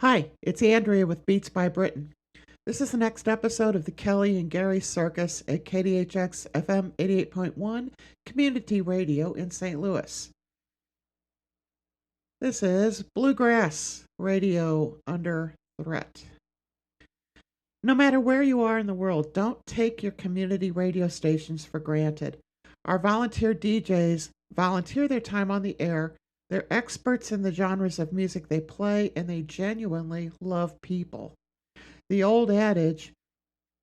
Hi, it's Andrea with Beats by Britain. This is the next episode of the Kelly and Gary Circus at KDHX FM 88.1 Community Radio in St. Louis. This is Bluegrass Radio under threat. No matter where you are in the world, don't take your community radio stations for granted. Our volunteer DJs volunteer their time on the air. They're experts in the genres of music they play, and they genuinely love people. The old adage,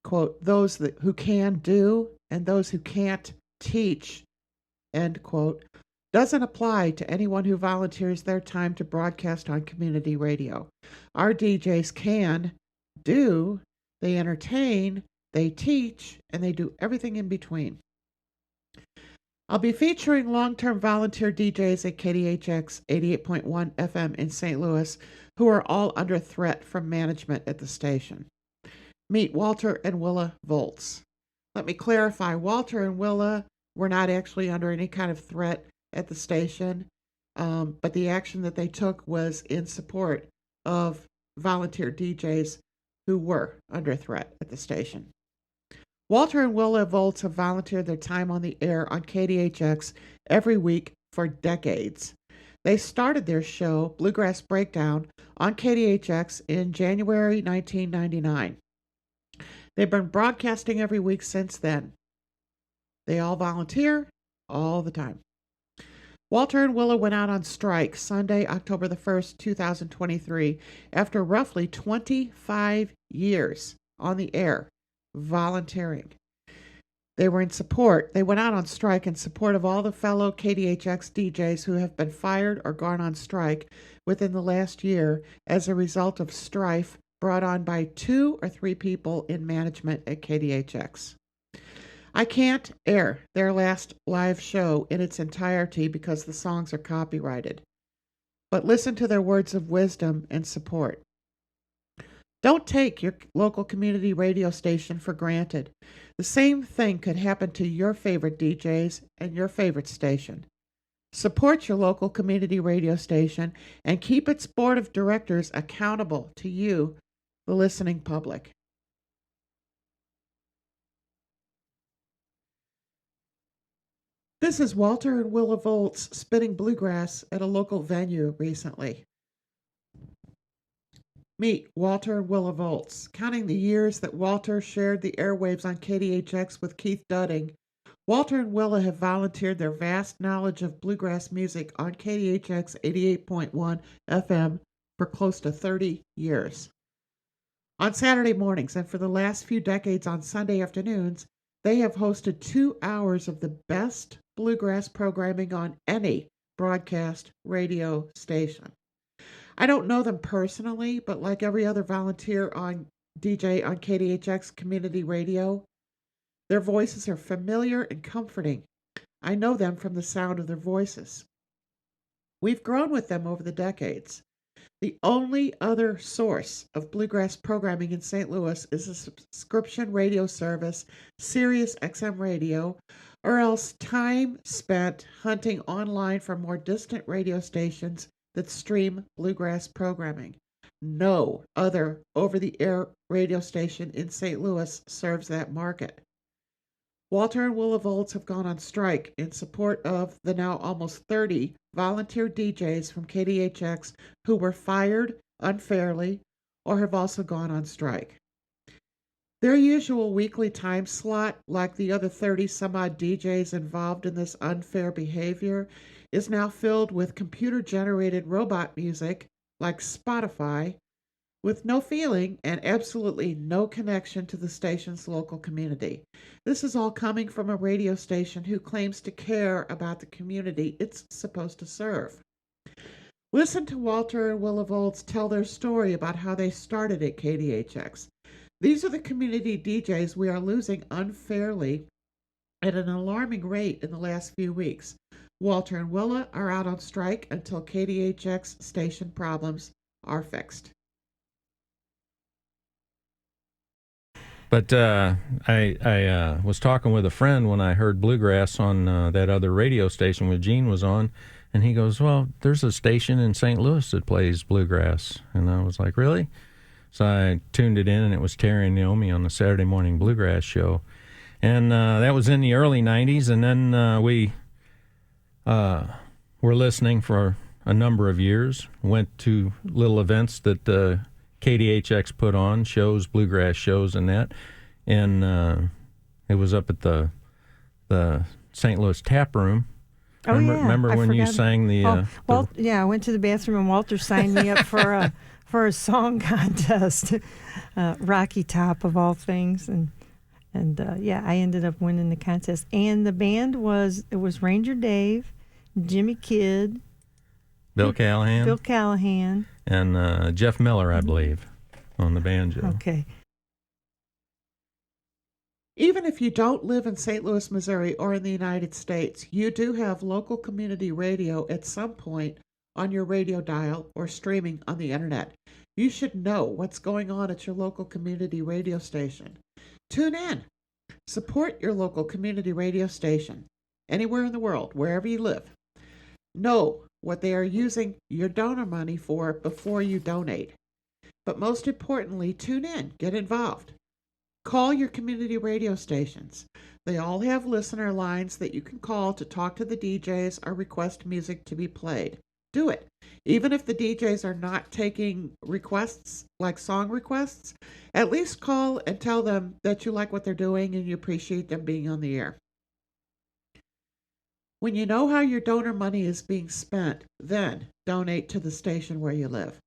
quote, those who can do and those who can't teach, end quote, doesn't apply to anyone who volunteers their time to broadcast on community radio. Our DJs can do, they entertain, they teach, and they do everything in between. I'll be featuring long-term volunteer DJs at KDHX 88.1 FM in St. Louis who are all under threat from management at the station. Meet Walter and Willa Volz. Let me clarify, Walter and Willa were not actually under any kind of threat at the station, but the action that they took was in support of volunteer DJs who were under threat at the station. Walter and Willa Volz have volunteered their time on the air on KDHX every week for decades. They started their show, Bluegrass Breakdown, on KDHX in January 1999. They've been broadcasting every week since then. They all volunteer all the time. Walter and Willa went out on strike Sunday, October the 1st, 2023, after roughly 25 years on the air. Volunteering. They were in support. They went out on strike in support of all the fellow KDHX DJs who have been fired or gone on strike within the last year as a result of strife brought on by 2 or 3 people in management at KDHX. I can't air their last live show in its entirety because the songs are copyrighted, but listen to their words of wisdom and support. Don't take your local community radio station for granted. The same thing could happen to your favorite DJs and your favorite station. Support your local community radio station and keep its board of directors accountable to you, the listening public. This is Walter and Willa Volz spinning bluegrass at a local venue recently. Meet Walter and Willa Volz. Counting the years that Walter shared the airwaves on KDHX with Keith Dudding, Walter and Willa have volunteered their vast knowledge of bluegrass music on KDHX 88.1 FM for close to 30 years. On Saturday mornings and for the last few decades on Sunday afternoons, they have hosted 2 hours of the best bluegrass programming on any broadcast radio station. I don't know them personally, but like every other volunteer on DJ on KDHX community radio, their voices are familiar and comforting. I know them from the sound of their voices. We've grown with them over the decades. The only other source of bluegrass programming in St. Louis is a subscription radio service, Sirius XM Radio, or else time spent hunting online for more distant radio stations that stream bluegrass programming. No other over-the-air radio station in St. Louis serves that market. Walter and Willa Volz have gone on strike in support of the now almost 30 volunteer DJs from KDHX who were fired unfairly or have also gone on strike. Their usual weekly time slot, like the other 30-some-odd DJs involved in this unfair behavior, is now filled with computer-generated robot music, like Spotify, with no feeling and absolutely no connection to the station's local community. This is all coming from a radio station who claims to care about the community it's supposed to serve. Listen to Walter and Willa Volz tell their story about how they started at KDHX. These are the community DJs we are losing unfairly at an alarming rate in the last few weeks. Walter and Willa are out on strike until KDHX station problems are fixed. But I was talking with a friend when I heard Bluegrass on that other radio station when Gene was on, And he goes, well, there's a station in St. Louis that plays bluegrass. And I was like, really? So I tuned it in, and it was Terry and Naomi on the Saturday morning bluegrass show. And that was in the early 90s. And then we were listening for a number of years, went to little events that KDHX put on, shows, bluegrass shows and that. And it was up at the St. Louis Tap Room. Oh, Remember when you sang the... I went to the bathroom and Walter signed me up for a song contest, Rocky Top of all things, and I ended up winning the contest. And the band was Ranger Dave, Jimmy Kidd, Bill Callahan, and Jeff Miller, I believe, on the banjo. Okay. Even if you don't live in St. Louis, Missouri, or in the United States, you do have local community radio at some point on your radio dial or streaming on the internet. You should know what's going on at your local community radio station. Tune in. Support your local community radio station, anywhere in the world, wherever you live. Know what they are using your donor money for before you donate. But most importantly, tune in. Get involved. Call your community radio stations. They all have listener lines that you can call to talk to the DJs or request music to be played. Do it. Even if the DJs are not taking requests, like song requests, at least call and tell them that you like what they're doing and you appreciate them being on the air. When you know how your donor money is being spent, then donate to the station where you live.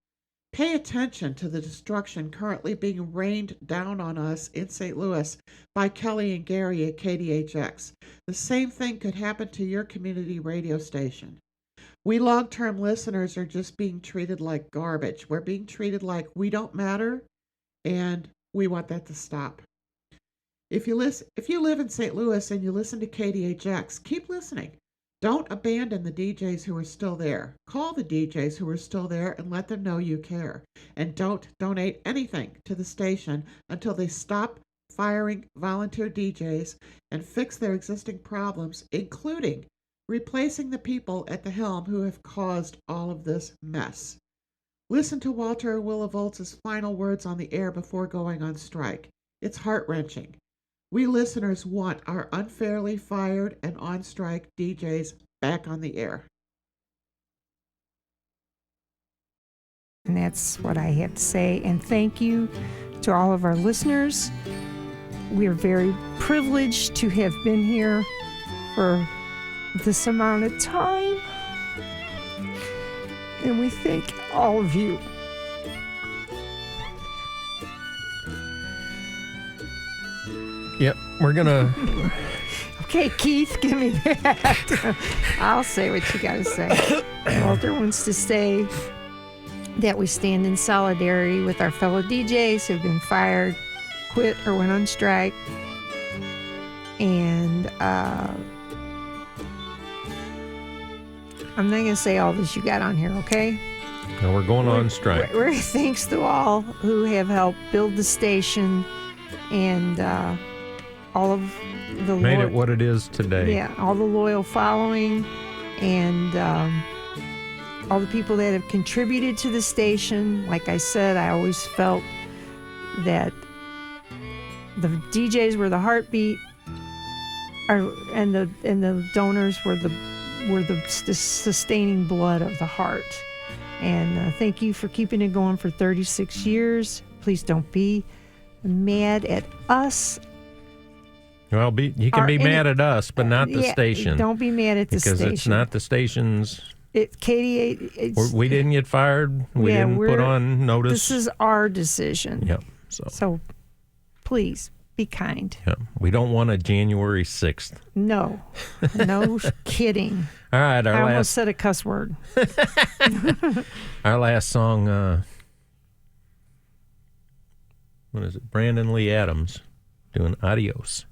Pay attention to the destruction currently being rained down on us in St. Louis by Kelly and Gary at KDHX. The same thing could happen to your community radio station. We long-term listeners are just being treated like garbage. We're being treated like we don't matter, and we want that to stop. If you live in St. Louis and you listen to KDHX, keep listening. Don't abandon the DJs who are still there. Call the DJs who are still there and let them know you care. And don't donate anything to the station until they stop firing volunteer DJs and fix their existing problems, including replacing the people at the helm who have caused all of this mess. Listen to Walter and Willa Volz's final words on the air before going on strike. It's heart-wrenching. We listeners want our unfairly fired and on-strike DJs back on the air. And that's what I have to say. And thank you to all of our listeners. We are very privileged to have been here for this amount of time. And we thank all of you. Yep, we're going to... Okay, Keith, give me that. I'll say what you got to say. Walter wants to say that we stand in solidarity with our fellow DJs who've been fired, quit, or went on strike. And I'm not going to say all this you got on here, okay? No, we're going on strike. We're thanks to all who have helped build the station and all of the made it what it is today. Yeah, all the loyal following and all the people that have contributed to the station. Like I said, I always felt that the DJs were the heartbeat, and the donors were the sustaining blood of the heart. And thank you for keeping it going for 36 years. Please don't be mad at us. Well, you can be mad at us, but not the station. Don't be mad at the station. Because it's not the station's... KDA... We didn't get fired. We didn't put on notice. This is our decision. Yep. So please, be kind. Yep. We don't want a January 6th. No. No kidding. All right, I almost said a cuss word. Our last song, what is it? Brandon Lee Adams doing Adios.